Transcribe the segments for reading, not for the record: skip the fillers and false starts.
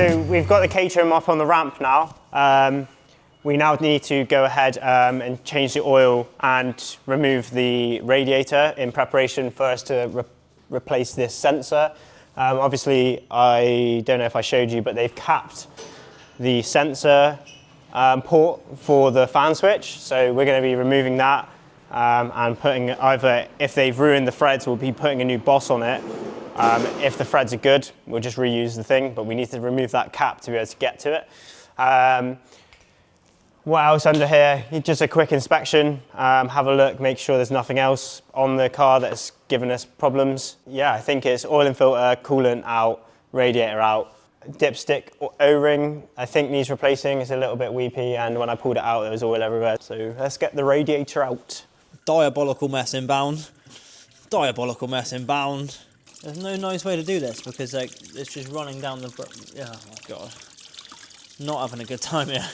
So we've got the Caterham up on the ramp now. We now need to go ahead and change the oil and remove the radiator in preparation for us to replace this sensor. Obviously, I don't know if I showed you, but they've capped the sensor port for the fan switch. So we're going to be removing that and putting either, if they've ruined the threads, we'll be putting a new boss on it. If the threads are good, we'll just reuse the thing, but we need to remove that cap to be able to get to it. What else under here? Just a quick inspection, have a look, make sure there's nothing else on the car that's given us problems. Yeah, I think it's oil and filter, coolant out, radiator out. Dipstick O-ring, I think needs replacing. It's a little bit weepy, and when I pulled it out, there was oil everywhere. So let's get the radiator out. Diabolical mess inbound. Diabolical mess inbound. There's no nice way to do this because like it's just running down the. Oh my god, not having a good time here.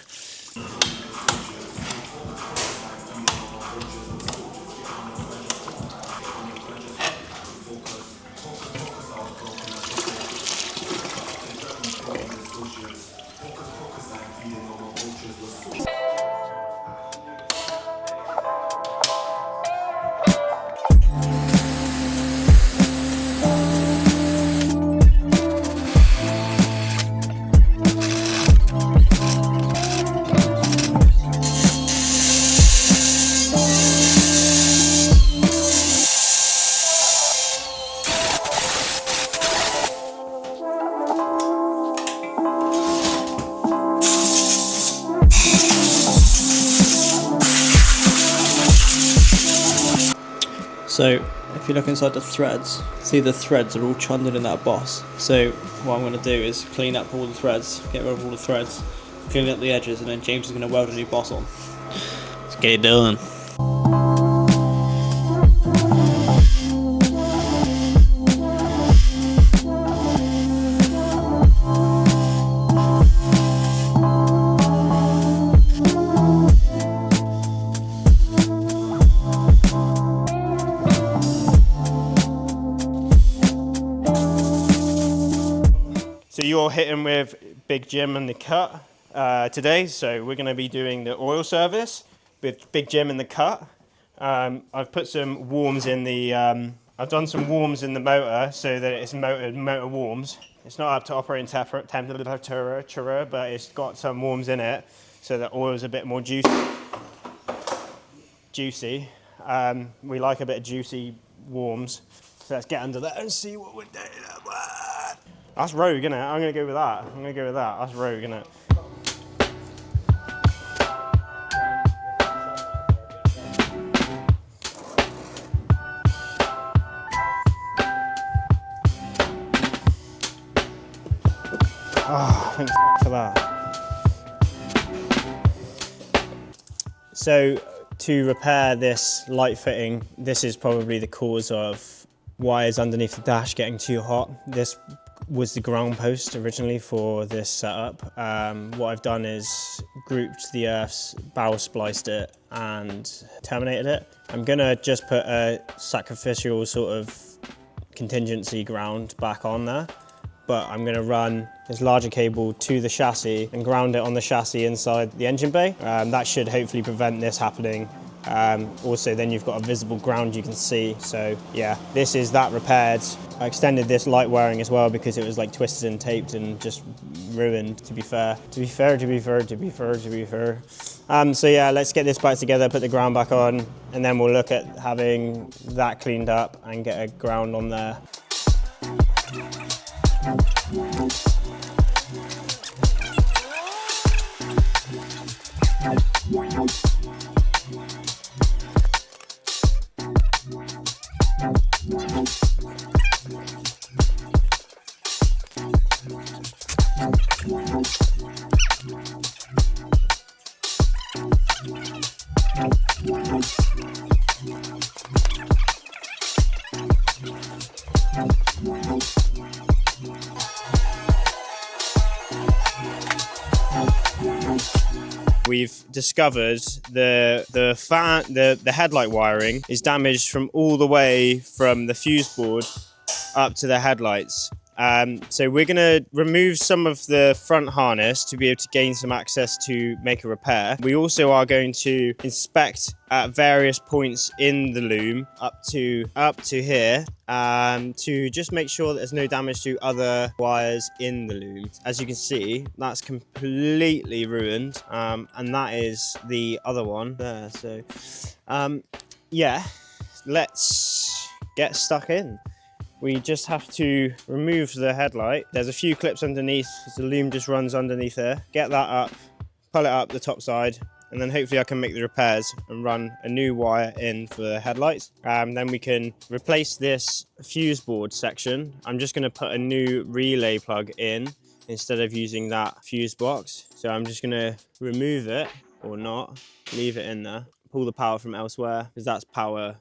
So if you look inside the threads, see the threads are all trundled in that boss. So what I'm going to do is clean up all the threads, get rid of all the threads, clean up the edges, and then James is going to weld a new boss on. Let's get it done. So you're hitting with Big Jim and the cut today. So we're going to be doing the oil service with Big Jim and the cut. I've put some warms in the. I've done some warms in the motor so that it's motor warms. It's not up to operating temperature, but it's got some warms in it so that oil is a bit more juicy. We like a bit of juicy warms. So let's get under that and see what we're doing. That's rogue, isn't it? I'm going to go with that. That's rogue, isn't it? Oh, thanks for that. So to repair this light fitting, this is probably the cause of wires underneath the dash getting too hot. This was the ground post originally for this setup. What I've done is grouped the earths, barrel spliced it and terminated it. I'm gonna just put a sacrificial sort of contingency ground back on there, but I'm gonna run this larger cable to the chassis and ground it on the chassis inside the engine bay. That should hopefully prevent this happening. Also then you've got a visible ground you can see. So yeah, this is that repaired. I extended this light wiring as well because it was like twisted and taped and just ruined, to be fair. So yeah, let's get this back together, put the ground back on, and then we'll look at having that cleaned up and get a ground on there. We've discovered the headlight wiring is damaged from all the way from the fuse board up to the headlights. So we're going to remove some of the front harness to be able to gain some access to make a repair. We also are going to inspect at various points in the loom up to here to just make sure that there's no damage to other wires in the loom. As you can see, that's completely ruined, and that is the other one there. So yeah, let's get stuck in. We just have to remove the headlight. There's a few clips underneath, the loom just runs underneath there. Get that up, pull it up the top side, and then hopefully I can make the repairs and run a new wire in for the headlights. Then we can replace this fuse board section. I'm just gonna put a new relay plug in instead of using that fuse box. So I'm just gonna remove it, or not, leave it in there. Pull the power from elsewhere, because that's power.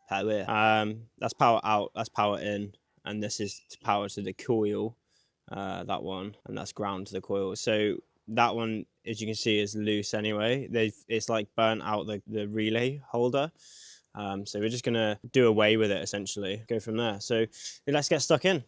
That's power out, that's power in, and this is power to the coil, that one, and that's ground to the coil. So that one, as you can see, is loose anyway. It's like burnt out the relay holder. So we're just gonna do away with it essentially, go from there. So let's get stuck in.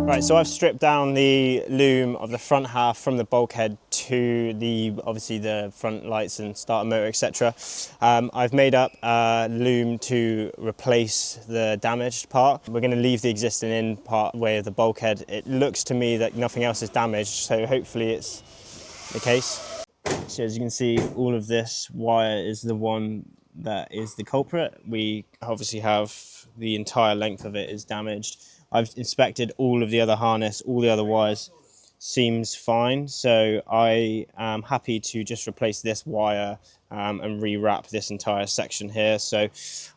Right, so I've stripped down the loom of the front half from the bulkhead to obviously the front lights and starter motor, etc. I've made up a loom to replace the damaged part. We're going to leave the existing in part way of the bulkhead. It looks to me that nothing else is damaged, so hopefully it's the case. So as you can see, all of this wire is the one that is the culprit. We obviously have the entire length of it is damaged. I've inspected all of the other harness, all the other wires seems fine. So I am happy to just replace this wire and rewrap this entire section here. So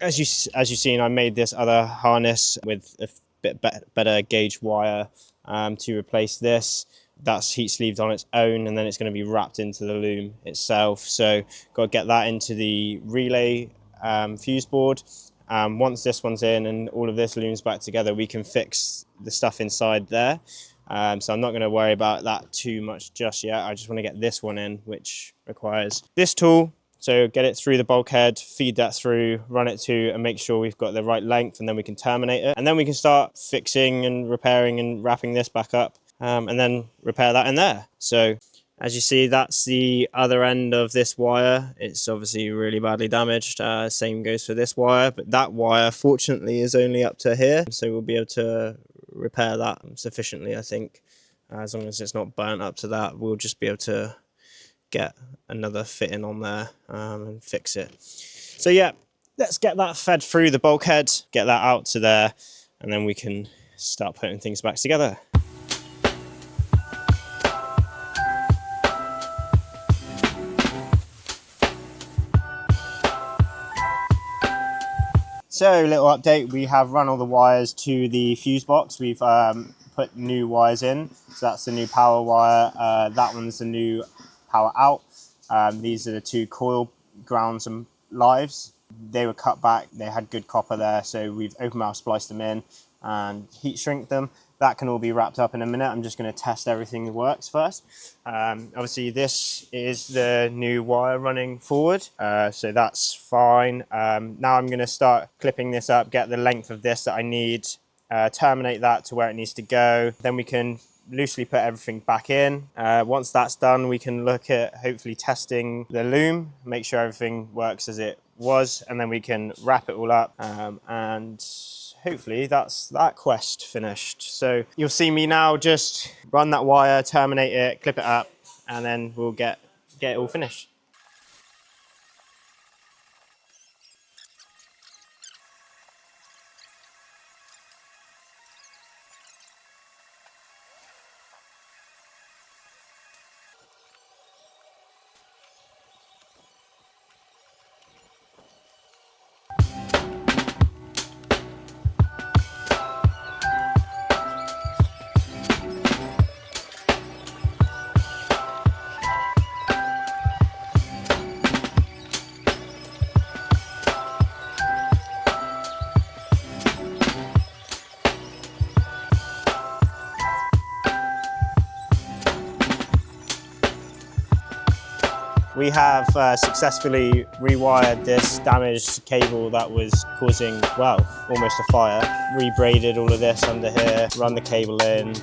as you've seen, I made this other harness with a bit better gauge wire to replace this. That's heat sleeved on its own, and then it's going to be wrapped into the loom itself. So got to get that into the relay fuse board. Once this one's in and all of this looms back together, we can fix the stuff inside there. So I'm not going to worry about that too much just yet. I just want to get this one in, which requires this tool. So get it through the bulkhead, feed that through, run it to, and make sure we've got the right length, and then we can terminate it. And then we can start fixing and repairing and wrapping this back up, and then repair that in there. So as you see, that's the other end of this wire. It's obviously really badly damaged. Same goes for this wire, but that wire fortunately is only up to here. So we'll be able to repair that sufficiently, I think. As long as it's not burnt up to that, we'll just be able to get another fitting on there and fix it. So yeah, let's get that fed through the bulkhead, get that out to there, and then we can start putting things back together. So, little update, we have run all the wires to the fuse box. We've put new wires in. So that's the new power wire. That one's the new power out. These are the two coil grounds and lives. They were cut back, they had good copper there, so we've open mouth spliced them in and heat shrink them. That can all be wrapped up in a minute. I'm just going to test everything that works first. Obviously this is the new wire running forward, so that's fine. Now I'm going to start clipping this up, get the length of this that I need, terminate that to where it needs to go. Then we can loosely put everything back in. Once that's done, we can look at hopefully testing the loom, make sure everything works as it was, and then we can wrap it all up, and hopefully that's that quest finished. So you'll see me now just run that wire, terminate it, clip it up, and then we'll get it all finished. We have successfully rewired this damaged cable that was causing, well, almost a fire. Rebraided all of this under here, run the cable in,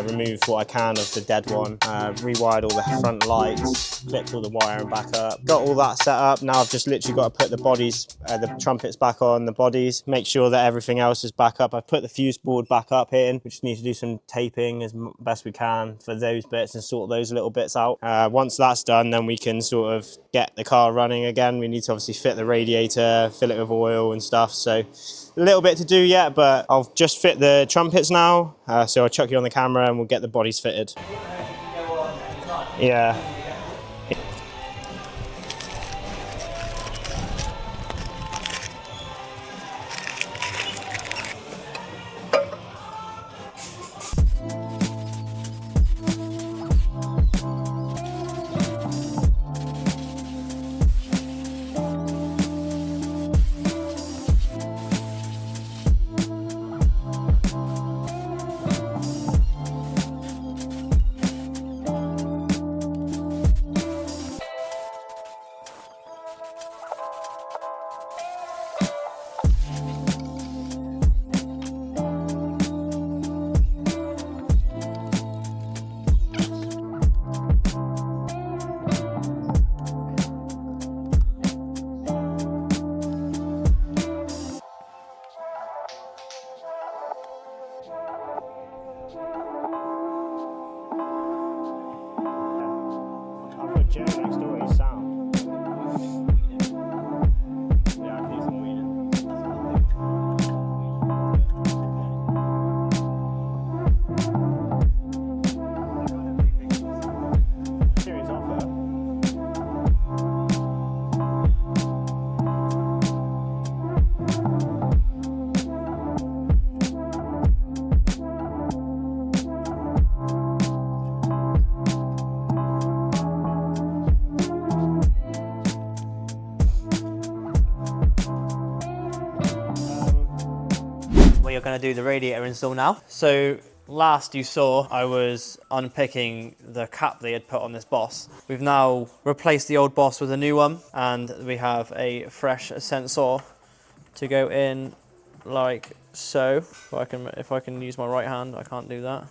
removed what I can of the dead one, rewired all the front lights, clipped all the wiring back up. Got all that set up. Now I've just literally got to put the bodies, the trumpets back on the bodies, make sure that everything else is back up. I've put the fuse board back up here. We just need to do some taping as best we can for those bits and sort those little bits out. Once that's done, then we can sort of get the car running again. We need to obviously fit the radiator, fill it with oil and stuff. So a little bit to do yet, but I'll just fit the trumpets now. So I'll chuck you on the camera and we'll get the bodies fitted. Yeah. Joe next door, he's sound. Yeah, I can do some weeding. Series offer. We're going to do the radiator install now. So last you saw, I was unpicking the cap they had put on this boss. We've now replaced the old boss with a new one, and we have a fresh sensor to go in like so. If I can use my right hand, I can't do that.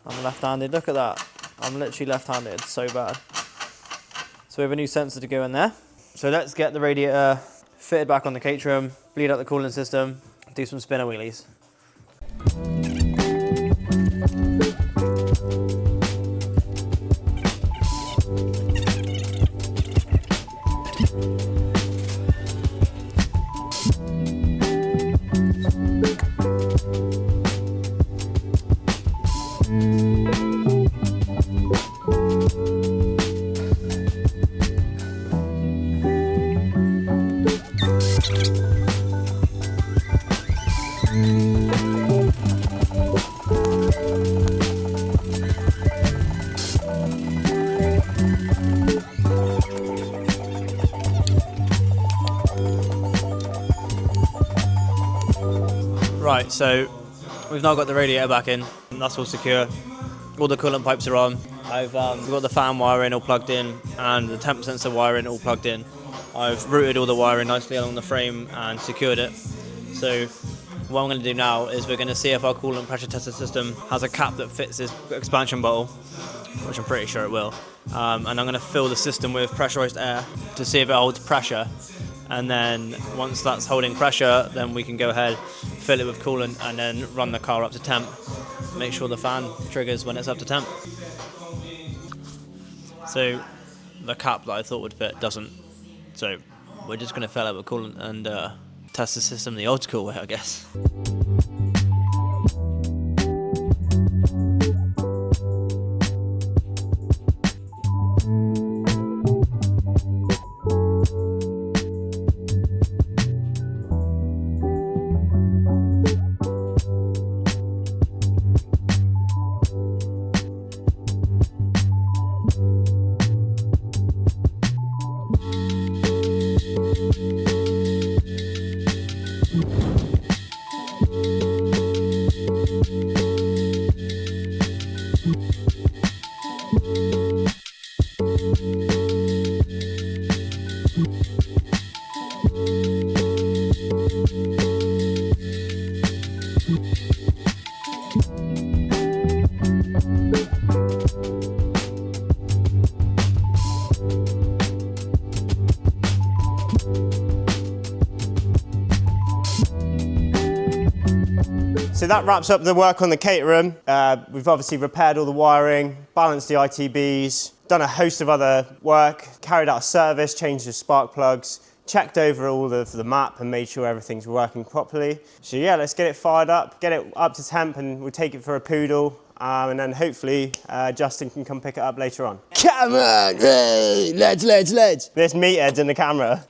I'm left-handed. Look at that. I'm literally left-handed. It's so bad. So we have a new sensor to go in there. So let's get the radiator fitted back on the Caterham, bleed out the cooling system, do some spinner wheelies. Right, so we've now got the radiator back in, and that's all secure. All the coolant pipes are on. I've got the fan wiring all plugged in and the temp sensor wiring all plugged in. I've routed all the wiring nicely along the frame and secured it. So what I'm going to do now is we're going to see if our coolant pressure tester system has a cap that fits this expansion bottle, which I'm pretty sure it will. And I'm going to fill the system with pressurized air to see if it holds pressure. And then once that's holding pressure, then we can go ahead, fill it with coolant, and then run the car up to temp. Make sure the fan triggers when it's up to temp. So the cap that I thought would fit doesn't. So we're just going to fill it with coolant and test the system the old school way, I guess. so that wraps up the work on the Caterham. We've obviously repaired all the wiring, balanced the ITBs, done a host of other work, carried out a service, changed the spark plugs, checked over all of the map and made sure everything's working properly. So yeah, let's get it fired up, get it up to temp, and we'll take it for a poodle. And then hopefully Justin can come pick it up later on. Come on, hey, let's. There's meatheads in the camera.